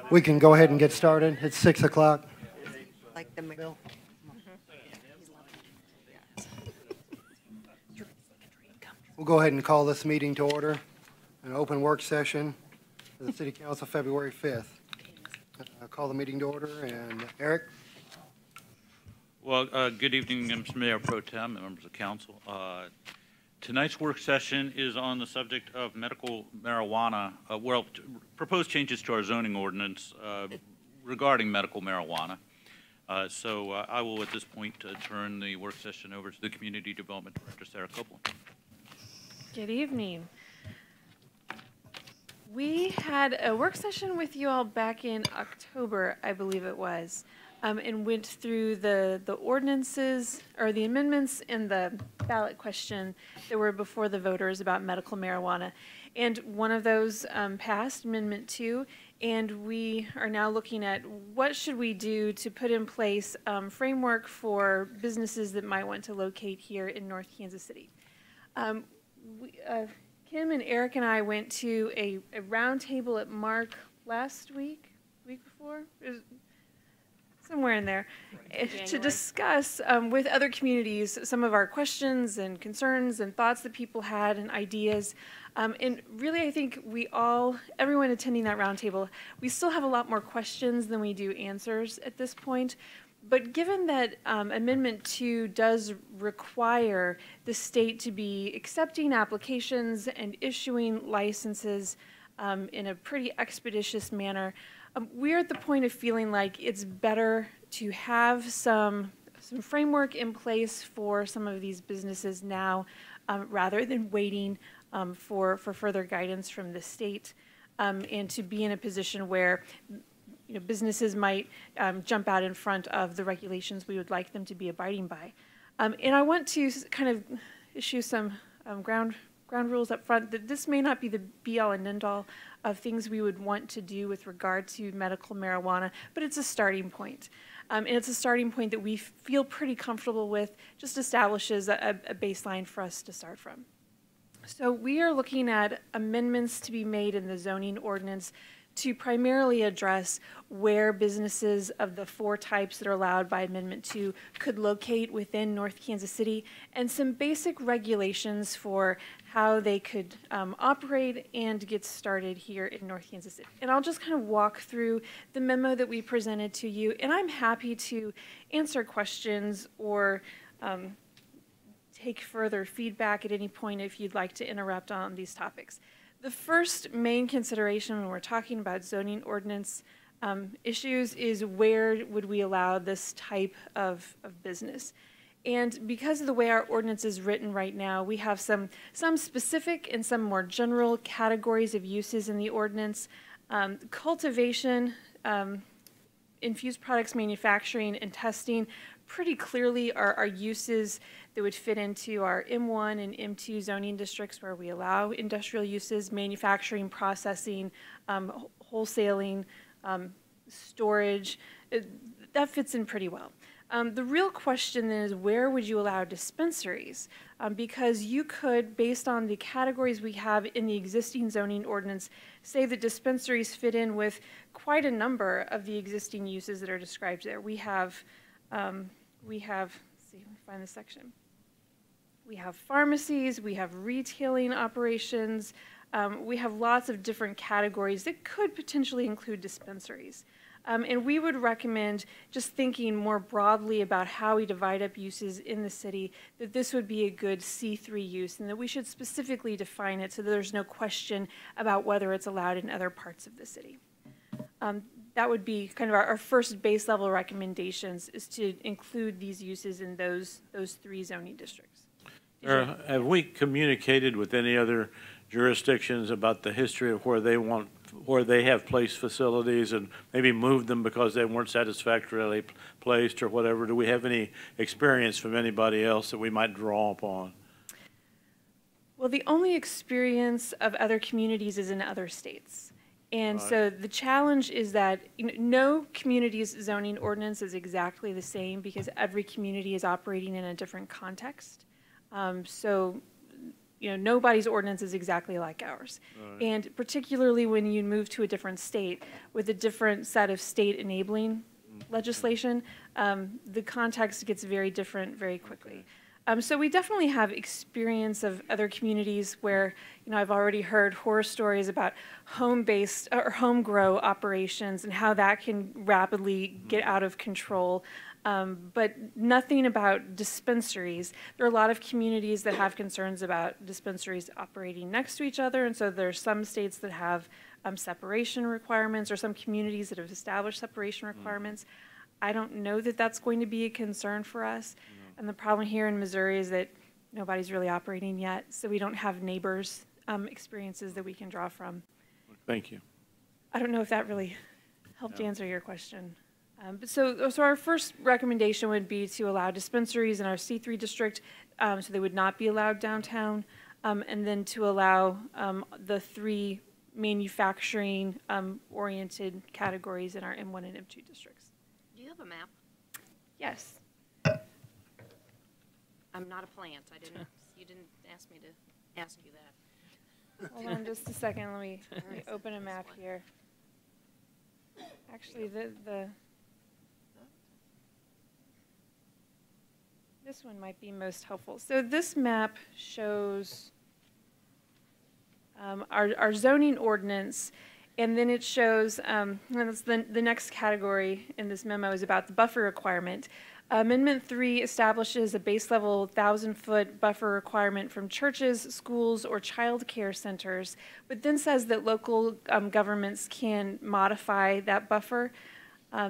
We can go ahead and get started. It's 6 o'clock. Like the Bill? We'll go ahead and call this meeting to order, an open work session for the City Council, February 5th. I'll call the meeting to order, and Eric? Well, good evening, Mr. Mayor Pro Tem and members of council. Tonight's work session is on the subject of medical marijuana, proposed changes to our zoning ordinance regarding medical marijuana. So I will at this point turn the work session over to the Community Development Director, Sarah Copeland. Good evening. We had a work session with you all back in October, I believe it was, and went through the ordinances or the amendments in the ballot question that were before the voters about medical marijuana. And one of those passed, Amendment 2, and we are now looking at what should we do to put in place framework for businesses that might want to locate here in North Kansas City. Kim and Eric and I went to a roundtable at Mark last week before? Somewhere in there, to discuss with other communities some of our questions and concerns and thoughts that people had and ideas. And really, I think everyone attending that roundtable, we still have a lot more questions than we do answers at this point. But given that Amendment 2 does require the state to be accepting applications and issuing licenses in a pretty expeditious manner, we're at the point of feeling like it's better to have some framework in place for some of these businesses now rather than waiting for further guidance from the state and to be in a position where businesses might jump out in front of the regulations we would like them to be abiding by. And I want to kind of issue some ground rules up front that this may not be the be-all and end-all of things we would want to do with regard to medical marijuana, but it's a starting point. And it's a starting point that we feel pretty comfortable with, just establishes a baseline for us to start from. So we are looking at amendments to be made in the zoning ordinance to primarily address where businesses of the 4 types that are allowed by Amendment 2 could locate within North Kansas City, and some basic regulations for how they could operate and get started here in North Kansas City. And I'll just kind of walk through the memo that we presented to you, and I'm happy to answer questions or take further feedback at any point if you'd like to interrupt on these topics. The first main consideration when we're talking about zoning ordinance issues is where would we allow this type of business. And because of the way our ordinance is written right now, we have some specific and some more general categories of uses in the ordinance. Cultivation, infused products manufacturing and testing pretty clearly are uses that would fit into our M1 and M2 zoning districts where we allow industrial uses, manufacturing, processing, wholesaling, storage. That fits in pretty well. The real question then is where would you allow dispensaries? Because you could, based on the categories we have in the existing zoning ordinance, say that dispensaries fit in with quite a number of the existing uses that are described there. We have, let's see, let me find the section. We have pharmacies, we have retailing operations, we have lots of different categories that could potentially include dispensaries. And we would recommend, just thinking more broadly about how we divide up uses in the city, that this would be a good C3 use and that we should specifically define it so that there's no question about whether it's allowed in other parts of the city. That would be kind of our first base level recommendations, is to include these uses in those 3 zoning districts. Have we communicated with any other jurisdictions about the history of where they have placed facilities and maybe moved them because they weren't satisfactorily placed or whatever? Do we have any experience from anybody else that we might draw upon? Well, the only experience of other communities is in other states. And so the challenge is that no community's zoning ordinance is exactly the same because every community is operating in a different context. So nobody's ordinance is exactly like ours. And particularly when you move to a different state with a different set of state enabling legislation, the context gets very different very quickly. So we definitely have experience of other communities where, I've already heard horror stories about home-based or home grow operations and how that can rapidly get out of control. But nothing about dispensaries. There are a lot of communities that have concerns about dispensaries operating next to each other, and so there are some states that have separation requirements, or some communities that have established separation requirements. I don't know that that's going to be a concern for us. And the problem here in Missouri is that nobody's really operating yet, so we don't have neighbors' experiences that we can draw from. Thank you. I don't know if that really helped answer your question. So our first recommendation would be to allow dispensaries in our C3 district, so they would not be allowed downtown, and then to allow the 3 manufacturing oriented categories in our M1 and M2 districts. Do you have a map? Yes. I'm not a plant. You didn't ask me to ask you that. Hold on just a second. Let me open a map here. Actually, this one might be most helpful. So this map shows our zoning ordinance, and then it shows, and that's the next category in this memo is about the buffer requirement. Amendment 3 establishes a base level 1,000-foot buffer requirement from churches, schools, or child care centers, but then says that local governments can modify that buffer.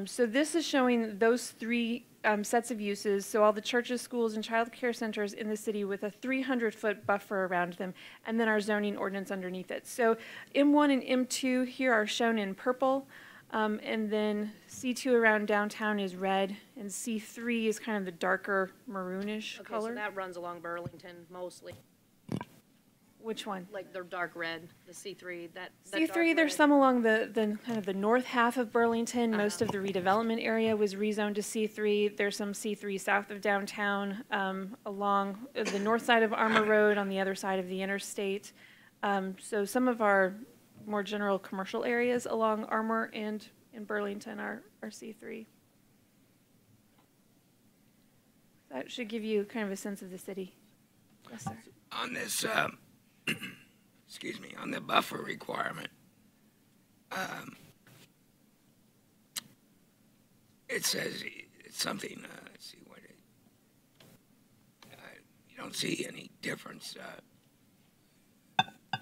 So this is showing those 3 sets of uses, so all the churches, schools, and child care centers in the city with a 300-foot buffer around them, and then our zoning ordinance underneath it. So M1 and M2 here are shown in purple, and then C2 around downtown is red, and C3 is kind of the darker maroonish Okay, color. so that runs along Burlington mostly, Which one? like the dark red, the C3, that C3, dark there's red. some along the kind of the north half of Burlington. Most of the redevelopment area was rezoned to C3. There's some C3 south of downtown, along the north side of Armour Road on the other side of the interstate. So some of our more general commercial areas along Armour and in Burlington are C3. That should give you kind of a sense of the city. Yes, sir. On this, excuse me, on the buffer requirement, it says it's something, let's see what it, you don't see any difference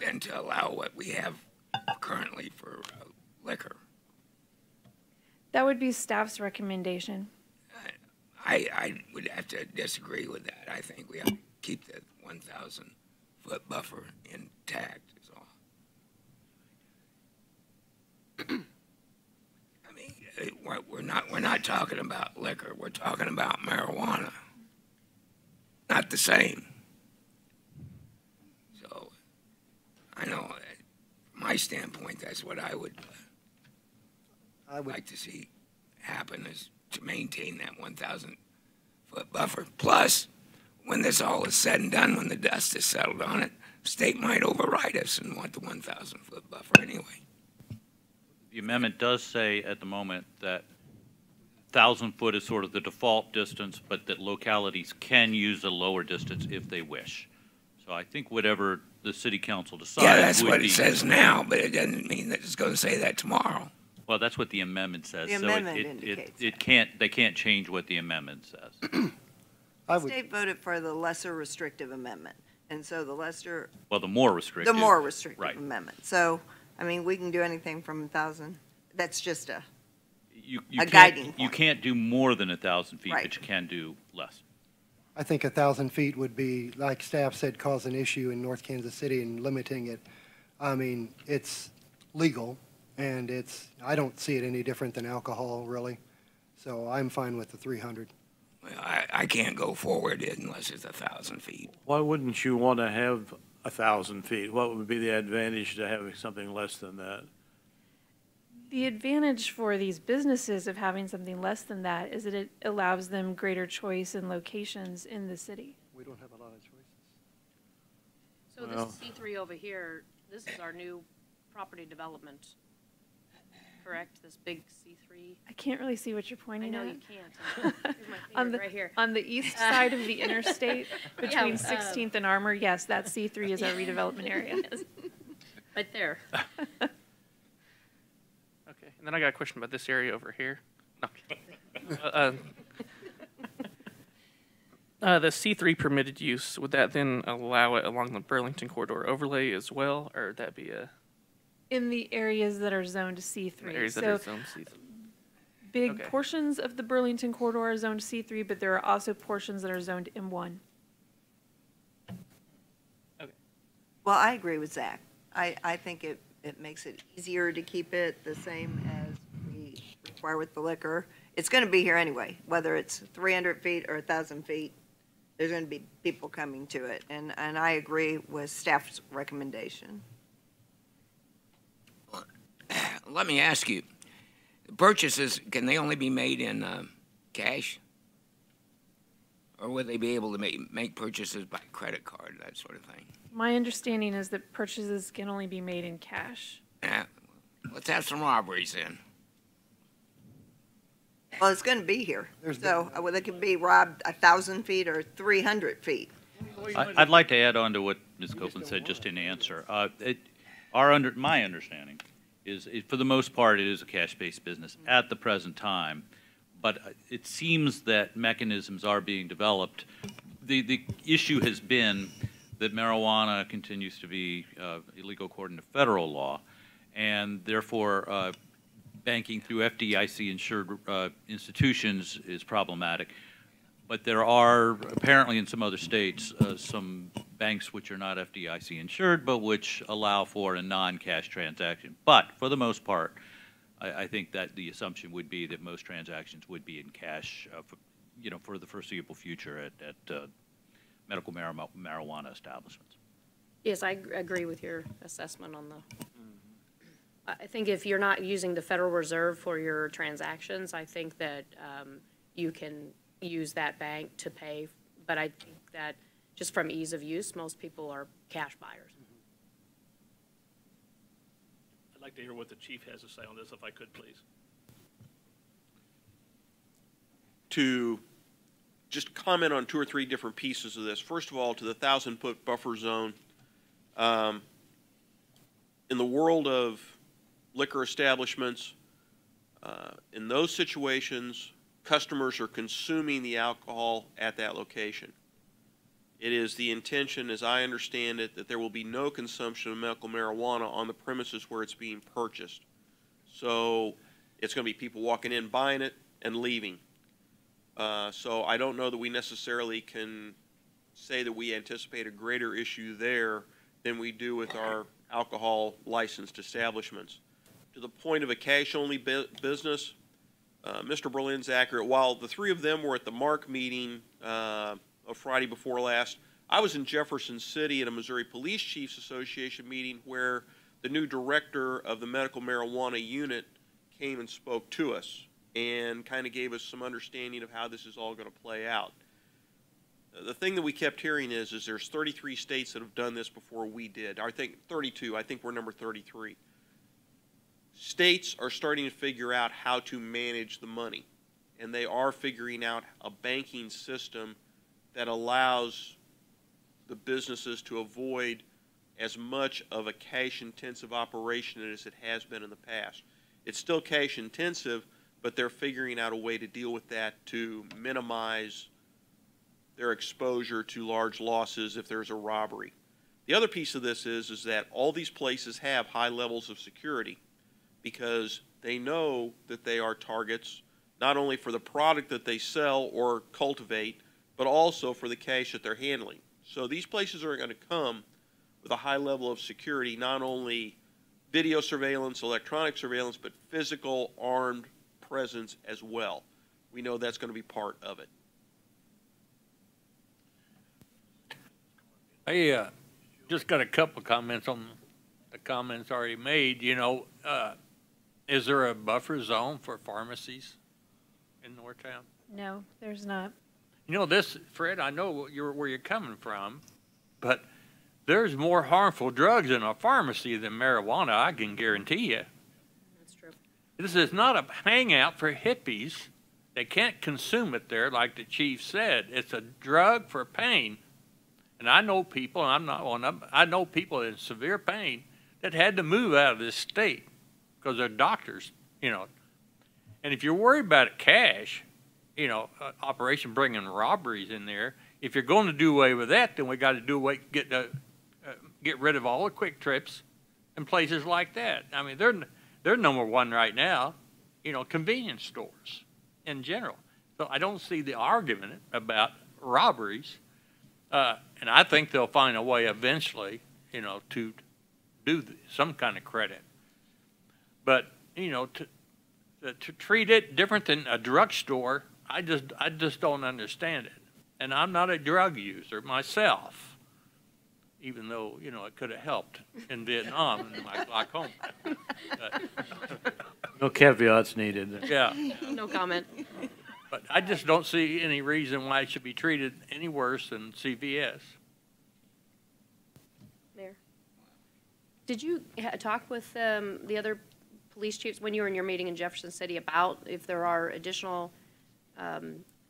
than to allow what we have currently for liquor. That would be staff's recommendation. I would have to disagree with that. I think we have to keep the 1,000-foot buffer intact is all. I mean, we're not talking about liquor. We're talking about marijuana. Not the same. So I know from my standpoint, that's what I would like to see happen, is to maintain that 1,000-foot buffer. Plus, when this all is said and done, when the dust is settled on it, the state might override us and want the 1,000-foot buffer anyway. The amendment does say at the moment that 1,000-foot is sort of the default distance, but that localities can use a lower distance if they wish. So I think whatever the city council decides. Yeah, that's what it says now, but it doesn't mean that it's going to say that tomorrow. Well, that's what the amendment says. The amendment indicates it can't, they can't change what the amendment says. I The would, state voted for the lesser restrictive amendment, and so the lesser, Well, the more restrictive. the more restrictive right. amendment. So, I mean, we can do anything from 1,000. That's just a, You a can't- guiding You point. can't do more than 1,000 feet, Right. but you can do less. I think 1,000 feet would be, like staff said, cause an issue in North Kansas City and limiting it. I mean, it's legal, and I don't see it any different than alcohol, really. So I'm fine with the 300. Well, I can't go forward unless it's 1,000 feet. Why wouldn't you want to have 1,000 feet? What would be the advantage to having something less than that? The advantage for these businesses of having something less than that is that it allows them greater choice in locations in the city. We don't have a lot of choices. So Well- this C3 over here, this is our new property development, correct? This big C3? I can't really see what you're I pointing know at. you can't. Here's my On finger the, right here. on the east side of the interstate, between Yeah, 16th and Armour, yes, that C3 is our redevelopment area. Right there. Okay, and then I got a question about this area over here. No, I'm kidding. The C3 permitted use, would that then allow it along the Burlington corridor overlay as well, or would that be a In the areas that are zoned C3. areas that So are zone C3? big okay. portions of the Burlington corridor are zoned C3, but there are also portions that are zoned M1. Well, I agree with Zach. I think it makes it easier to keep it the same as we require with the liquor. It's going to be here anyway, whether it's 300 feet or 1,000 feet. There's going to be people coming to it, and I agree with staff's recommendation. Let me ask you, purchases, can they only be made in cash? Or would they be able to make purchases by credit card, that sort of thing? My understanding is that purchases can only be made in cash. Yeah, let's have some robberies then. Well, it's going to be here, There's so whether it can be robbed 1,000 feet or 300 feet. I'd like to add on to what Ms. Copeland said, just in answer. My understanding is, for the most part, it is a cash-based business at the present time, but it seems that mechanisms are being developed. The issue has been that marijuana continues to be illegal according to federal law, and therefore banking through FDIC-insured institutions is problematic. But there are apparently in some other states some banks which are not FDIC insured, but which allow for a non-cash transaction. But for the most part, I think that the assumption would be that most transactions would be in cash, for the foreseeable future at medical marijuana establishments. Yes, I agree with your assessment on the, I think if you're not using the Federal Reserve for your transactions, I think that you can use that bank to pay, but I think that just from ease of use, most people are cash buyers. I'd like to hear what the chief has to say on this, if I could, please. To just comment on two or three different pieces of this. First of all, to the 1,000-foot buffer zone. In the world of liquor establishments, in those situations, customers are consuming the alcohol at that location. It is the intention, as I understand it, that there will be no consumption of medical marijuana on the premises where it's being purchased. So it's going to be people walking in, buying it, and leaving. So I don't know that we necessarily can say that we anticipate a greater issue there than we do with our alcohol licensed establishments. To the point of a cash-only business, Mr. Berlin's accurate. While the three of them were at the MARC meeting of Friday before last, I was in Jefferson City at a Missouri Police Chiefs Association meeting where the new director of the medical marijuana unit came and spoke to us and kind of gave us some understanding of how this is all going to play out. The thing that we kept hearing is there's 33 states that have done this before we did. I think 32. I think we're number 33. States are starting to figure out how to manage the money, and they are figuring out a banking system that allows the businesses to avoid as much of a cash-intensive operation as it has been in the past. It's still cash-intensive, but they're figuring out a way to deal with that to minimize their exposure to large losses if there's a robbery. The other piece of this is that all these places have high levels of security because they know that they are targets not only for the product that they sell or cultivate, but also for the cash that they're handling. So these places are going to come with a high level of security, not only video surveillance, electronic surveillance, but physical armed presence as well. We know that's going to be part of it. I just got a couple of comments on the comments already made. Is there a buffer zone for pharmacies in Northtown? No, there's not. This, Fred, I know where you're coming from, but there's more harmful drugs in a pharmacy than marijuana, I can guarantee you. That's true. This is not a hangout for hippies. They can't consume it there, like the chief said. It's a drug for pain. And I know people, and I'm not one of them, I know people in severe pain that had to move out of this state because their doctors, you know. And if you're worried about cash, you know, operation bringing robberies in there, if you're going to do away with that, then we got to get rid of all the quick trips and places like that. I mean, they're number one right now, you know, convenience stores in general. So I don't see the argument about robberies. And I think they'll find a way eventually, you know, to do some kind of credit. But, you know, to treat it different than a drugstore, I just don't understand it. And I'm not a drug user myself, even though, you know, it could have helped in Vietnam in my glaucoma. No caveats needed. Yeah. No comment. But I just don't see any reason why it should be treated any worse than CVS. Mayor, did you talk with the other police chiefs when you were in your meeting in Jefferson City about if there are additional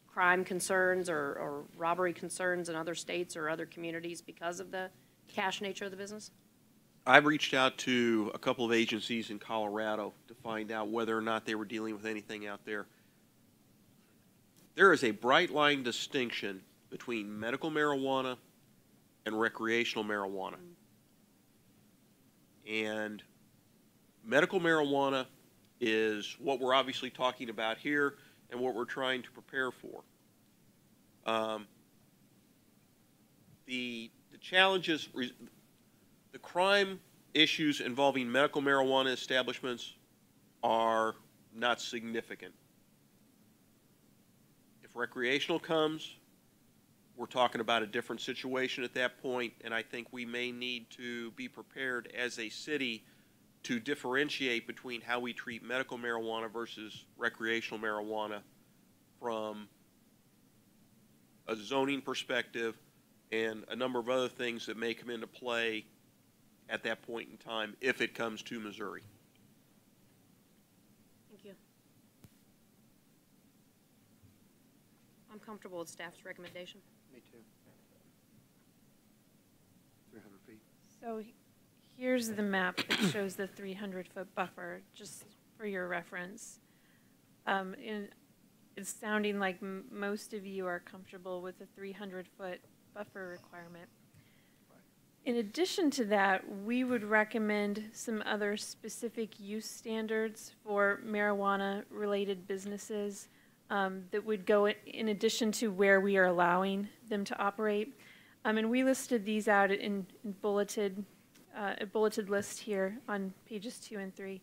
crime concerns or robbery concerns in other states or other communities because of the cash nature of the business? I've reached out to a couple of agencies in Colorado to find out whether or not they were dealing with anything out there. There is a bright line distinction between medical marijuana and recreational marijuana. And medical marijuana is what we're obviously talking about here and what we're trying to prepare for. The challenges, the crime issues involving medical marijuana establishments are not significant. If recreational comes, we're talking about a different situation at that point, and I think we may need to be prepared as a city to differentiate between how we treat medical marijuana versus recreational marijuana from a zoning perspective and a number of other things that may come into play at that point in time if it comes to Missouri. Thank you. I'm comfortable with staff's recommendation. Me too. 300 feet. So here's the map that shows the 300-foot buffer, just for your reference. It's sounding like most of you are comfortable with the 300-foot buffer requirement. In addition to that, we would recommend some other specific use standards for marijuana-related businesses that would go in addition to where we are allowing them to operate. And we listed these out in bulleted, a bulleted list here on pages 2 and 3.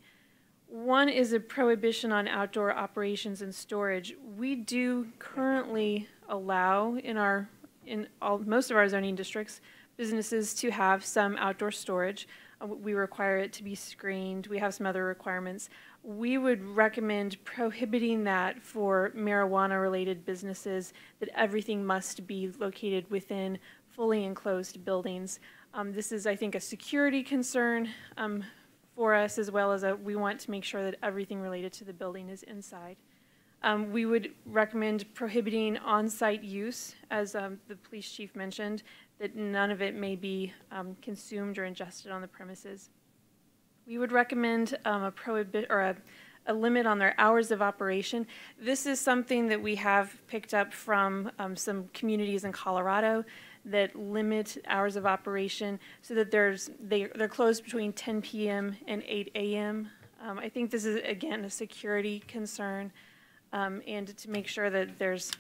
One is a prohibition on outdoor operations and storage. We do currently allow in most of our zoning districts businesses to have some outdoor storage. We require it to be screened. We have some other requirements. We would recommend prohibiting that for marijuana-related businesses, that everything must be located within fully enclosed buildings. This is, I think, a security concern for us, as well as we want to make sure that everything related to the building is inside. We would recommend prohibiting on-site use, as the police chief mentioned, that none of it may be consumed or ingested on the premises. We would recommend a limit on their hours of operation. This is something that we have picked up from some communities in Colorado that limit hours of operation so that they're closed between 10 p.m. and 8 a.m. I think this is, again, a security concern, and to make sure that there's,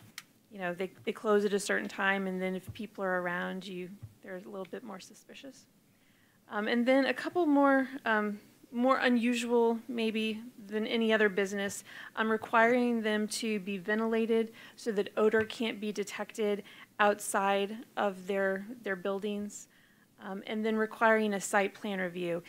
you know, they close at a certain time, and then if people are around you, they're a little bit more suspicious. And then a couple more unusual, maybe, than any other business. I'm requiring them to be ventilated so that odor can't be detected outside of their buildings, and then requiring a site plan review.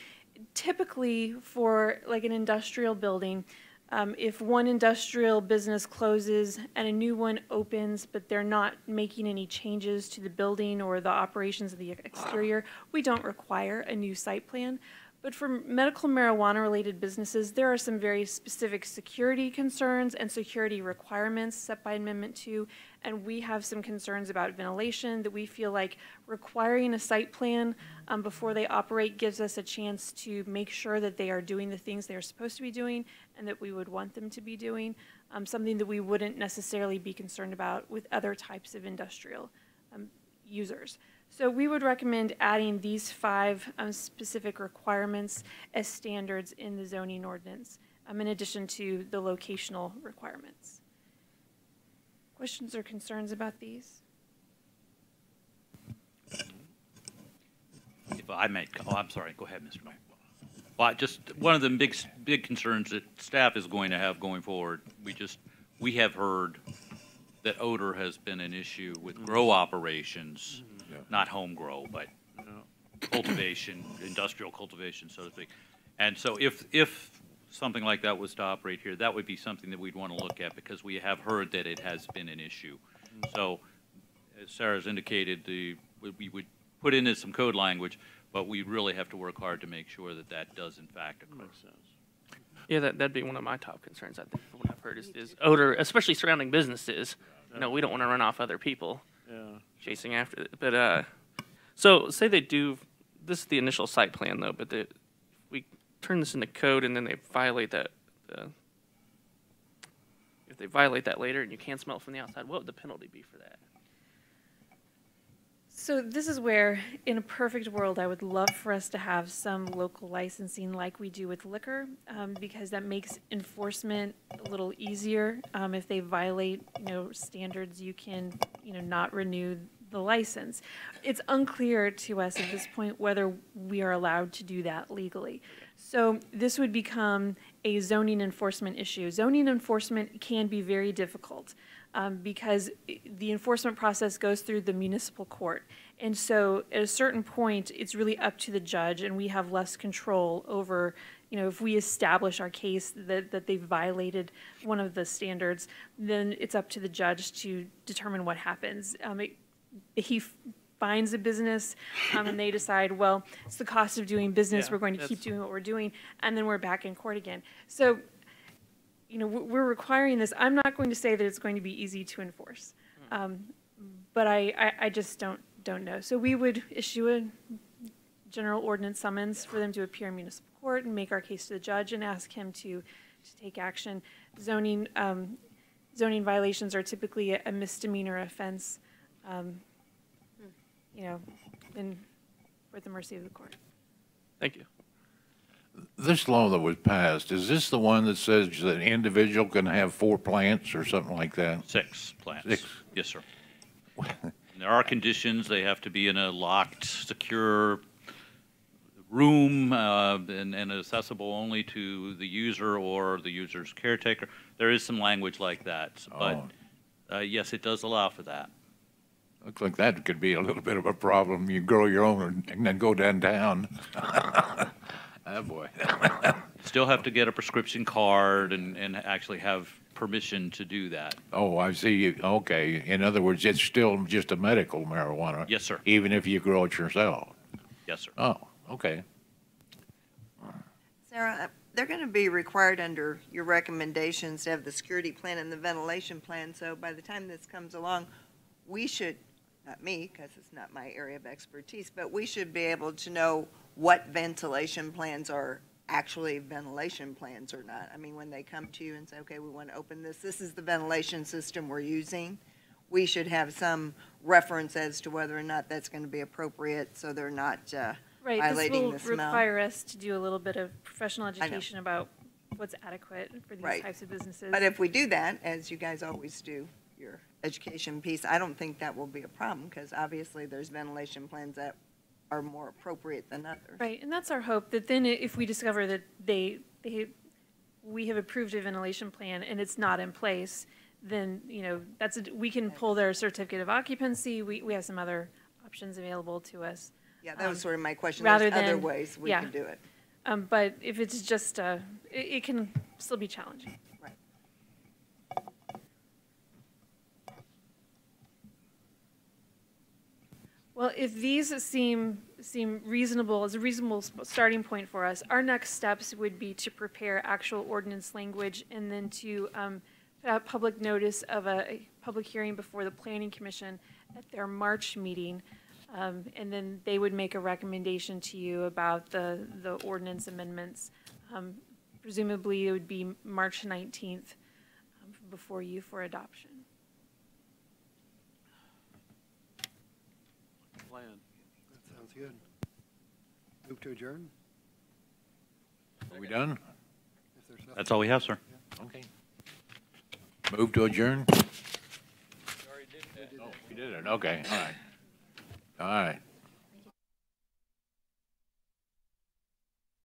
Typically, for like an industrial building, If one industrial business closes and a new one opens, but they're not making any changes to the building or the operations of the exterior, we don't require a new site plan. But for medical marijuana-related businesses, there are some very specific security concerns and security requirements set by Amendment 2, and we have some concerns about ventilation that we feel like requiring a site plan before they operate gives us a chance to make sure that they are doing the things they are supposed to be doing and that we would want them to be doing, something that we wouldn't necessarily be concerned about with other types of industrial users. So we would recommend adding these 5 specific requirements as standards in the zoning ordinance, in addition to the locational requirements. Questions or concerns about these? If I may, I'm sorry, go ahead, Mr. Mayor. Well, just one of the big concerns that staff is going to have going forward, we have heard that odor has been an issue with grow operations, not home grow, but cultivation, industrial cultivation, so to speak. And so if something like that was to operate here, that would be something that we'd want to look at because we have heard that it has been an issue. So as Sarah's indicated, we would put in some code language, but we really have to work hard to make sure that that does in fact occur. Makes sense. Yeah, that'd be one of my top concerns, I think, from what I've heard is odor, especially surrounding businesses. You know, we don't want to run off other people chasing after it. But, so say they do, this is the initial site plan though, but we turn this into code and then they violate that, if they violate that later and you can't smell it from the outside, what would the penalty be for that? So this is where, in a perfect world, I would love for us to have some local licensing like we do with liquor, because that makes enforcement a little easier. If they violate, standards, you can, not renew the license. It's unclear to us at this point whether we are allowed to do that legally. So this would become a zoning enforcement issue. Zoning enforcement can be very difficult. Because the enforcement process goes through the municipal court. And so at a certain point, it's really up to the judge, and we have less control over, if we establish our case that they've violated one of the standards, then it's up to the judge to determine what happens. He finds a business, and they decide, well, it's the cost of doing business, we're going to keep doing what we're doing, and then we're back in court again. So we're requiring this. I'm not going to say that it's going to be easy to enforce, but I just don't know. So we would issue a general ordinance summons for them to appear in municipal court and make our case to the judge and ask him to take action. Zoning violations are typically a misdemeanor offense, and we're at the mercy of the court. Thank you. This law that was passed, is this the one that says that an individual can have 4 plants or something like that? 6 plants. 6? Yes, sir. There are conditions. They have to be in a locked, secure room and accessible only to the user or the user's caretaker. There is some language like that, but yes, it does allow for that. Looks like that could be a little bit of a problem. You grow your own and then go downtown. Oh, boy. Still have to get a prescription card and actually have permission to do that. Oh, I see. Okay. In other words, it's still just a medical marijuana. Yes, sir. Even if you grow it yourself. Yes, sir. Oh, okay. Sarah, they're going to be required under your recommendations to have the security plan and the ventilation plan. So by the time this comes along, we should, not me, because it's not my area of expertise, but we should be able to know what ventilation plans are actually ventilation plans or not. I mean, when they come to you and say, okay, we want to open this is the ventilation system we're using, we should have some reference as to whether or not that's going to be appropriate so they're not violating the This will smell. require us to do a little bit of professional education about what's adequate for these types of businesses. But if we do that, as you guys always do, your education piece, I don't think that will be a problem because obviously there's ventilation plans that are more appropriate than others. Right, and that's our hope, that then if we discover that we have approved a ventilation plan and it's not in place, then, we can pull their certificate of occupancy. We have some other options available to us. Yeah, that was sort of my question. Rather There's other than- ways we can do it. But if it's just, it can still be challenging. Right. Well, if these seem reasonable, as a reasonable starting point for us, our next steps would be to prepare actual ordinance language and then to put out public notice of a public hearing before the Planning Commission at their March meeting. And then they would make a recommendation to you about the ordinance amendments. Presumably, it would be March 19th before you for adoption. Plan. That sounds good. Move to adjourn? Are we done? If there's nothing. That's all we have, sir. Okay. Move to adjourn? Oh, you did it, okay, all right. All right.